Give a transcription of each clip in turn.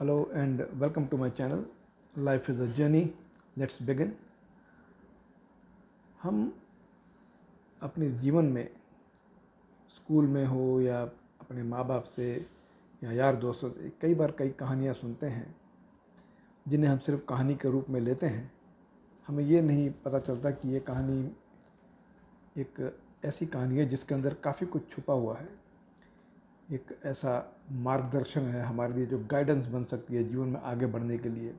Hello and welcome to my channel. Life is a journey. Let's begin. हम अपने जीवन में स्कूल में हो या अपने माँ बाप से या यार दोस्तों से कई बार कई कहानियाँ सुनते हैं जिन्हें हम सिर्फ कहानी के रूप में लेते हैं। हमें ये नहीं पता चलता कि ये कहानी एक ऐसी कहानी है जिसके अंदर काफ़ी कुछ छुपा हुआ है। एक ऐसा मार्गदर्शन है हमारे लिए जो गाइडेंस बन सकती है जीवन में आगे बढ़ने के लिए।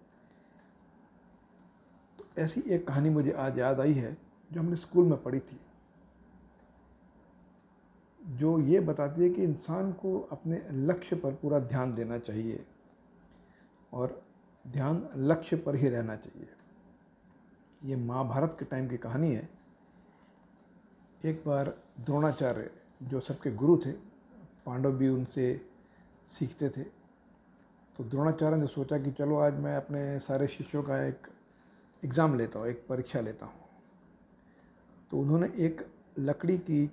तो ऐसी एक कहानी मुझे आज याद आई है जो हमने स्कूल में पढ़ी थी, जो ये बताती है कि इंसान को अपने लक्ष्य पर पूरा ध्यान देना चाहिए और ध्यान लक्ष्य पर ही रहना चाहिए। ये महाभारत के टाइम की कहानी है। एक बार द्रोणाचार्य जो सबके गुरु थे, पांडव भी उनसे सीखते थे, तो द्रोणाचार्य ने सोचा कि चलो आज मैं अपने सारे शिष्यों का एक एग्ज़ाम लेता हूँ, एक परीक्षा लेता हूँ। तो उन्होंने एक लकड़ी की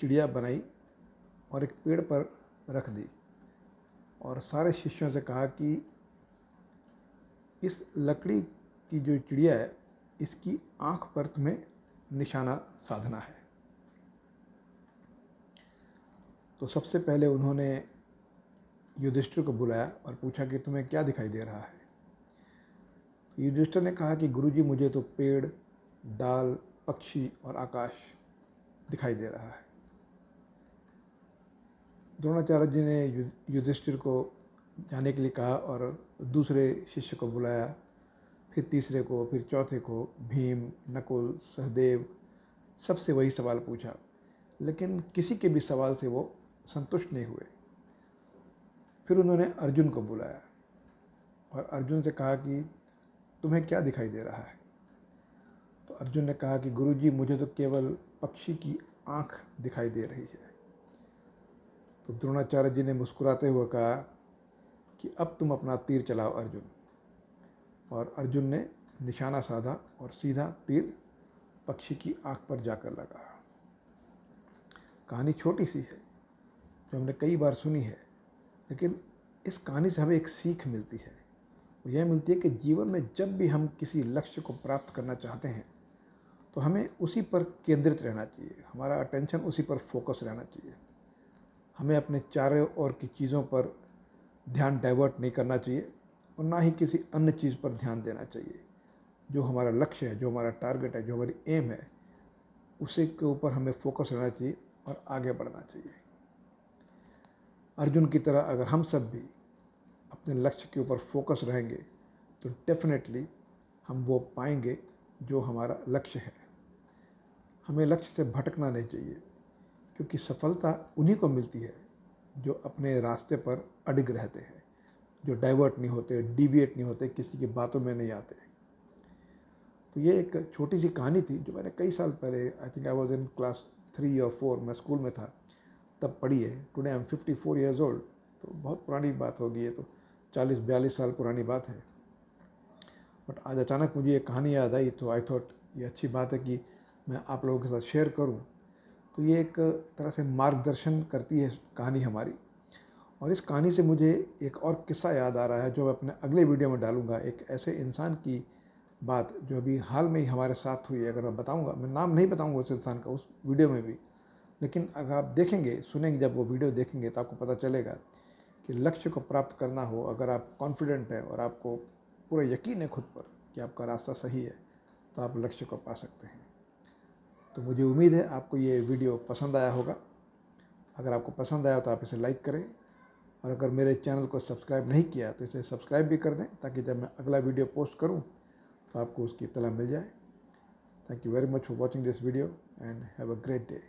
चिड़िया बनाई और एक पेड़ पर रख दी और सारे शिष्यों से कहा कि इस लकड़ी की जो चिड़िया है इसकी आँख पर तुम्हें निशाना साधना है। तो सबसे पहले उन्होंने युधिष्ठिर को बुलाया और पूछा कि तुम्हें क्या दिखाई दे रहा है। युधिष्ठिर ने कहा कि गुरुजी मुझे तो पेड़, डाल, पक्षी और आकाश दिखाई दे रहा है। द्रोणाचार्य जी ने युधिष्ठिर को जाने के लिए कहा और दूसरे शिष्य को बुलाया, फिर तीसरे को, फिर चौथे को। भीम, नकुल, सहदेव सबसे वही सवाल पूछा, लेकिन किसी के भी सवाल से वो संतुष्ट नहीं हुए। फिर उन्होंने अर्जुन को बुलाया और अर्जुन से कहा कि तुम्हें क्या दिखाई दे रहा है। तो अर्जुन ने कहा कि गुरुजी मुझे तो केवल पक्षी की आँख दिखाई दे रही है। तो द्रोणाचार्य जी ने मुस्कुराते हुए कहा कि अब तुम अपना तीर चलाओ अर्जुन। और अर्जुन ने निशाना साधा और सीधा तीर पक्षी की आँख पर जाकर लगा। कहानी छोटी सी है जो हमने कई बार सुनी है, लेकिन इस कहानी से हमें एक सीख मिलती है। वो यह मिलती है कि जीवन में जब भी हम किसी लक्ष्य को प्राप्त करना चाहते हैं तो हमें उसी पर केंद्रित रहना चाहिए, हमारा अटेंशन उसी पर फोकस रहना चाहिए। हमें अपने चारों ओर की चीज़ों पर ध्यान डाइवर्ट नहीं करना चाहिए और ना ही किसी अन्य चीज़ पर ध्यान देना चाहिए। जो हमारा लक्ष्य है, जो हमारा टारगेट है, जो हमारी एम है, उसी के ऊपर हमें फोकस रहना चाहिए और आगे बढ़ना चाहिए। अर्जुन की तरह अगर हम सब भी अपने लक्ष्य के ऊपर फोकस रहेंगे तो डेफिनेटली हम वो पाएंगे जो हमारा लक्ष्य है। हमें लक्ष्य से भटकना नहीं चाहिए, क्योंकि सफलता उन्हीं को मिलती है जो अपने रास्ते पर अडिग रहते हैं, जो डाइवर्ट नहीं होते, डिविएट नहीं होते, किसी की बातों में नहीं आते। तो ये एक छोटी सी कहानी थी जो मैंने कई साल पहले, I think I was in class 3 और 4, मैं स्कूल में था तब पढ़ी है। Today I am 54 years old, तो बहुत पुरानी बात होगी, ये तो 40-42 साल पुरानी बात है। बट आज अचानक मुझे ये कहानी याद आई तो आई थॉट ये अच्छी बात है कि मैं आप लोगों के साथ शेयर करूं। तो ये एक तरह से मार्गदर्शन करती है कहानी हमारी। और इस कहानी से मुझे एक और किस्सा याद आ रहा है जो मैं अपने अगले वीडियो में डालूंगा। एक ऐसे इंसान की बात जो अभी हाल में ही हमारे साथ हुई है। अगर मैं बताऊंगा, मैं नाम नहीं बताऊंगा उस इंसान का उस वीडियो में भी, लेकिन अगर आप देखेंगे, सुनेंगे, जब वो वीडियो देखेंगे तो आपको पता चलेगा कि लक्ष्य को प्राप्त करना हो, अगर आप कॉन्फिडेंट हैं और आपको पूरा यकीन है खुद पर कि आपका रास्ता सही है, तो आप लक्ष्य को पा सकते हैं। तो मुझे उम्मीद है आपको ये वीडियो पसंद आया होगा। अगर आपको पसंद आया तो आप इसे लाइक करें, और अगर मेरे चैनल को सब्सक्राइब नहीं किया तो इसे सब्सक्राइब भी कर दें, ताकि जब मैं अगला वीडियो पोस्ट करूं तो आपको उसकी इत्तला मिल जाए। Thank you very much for watching this video and have a great day.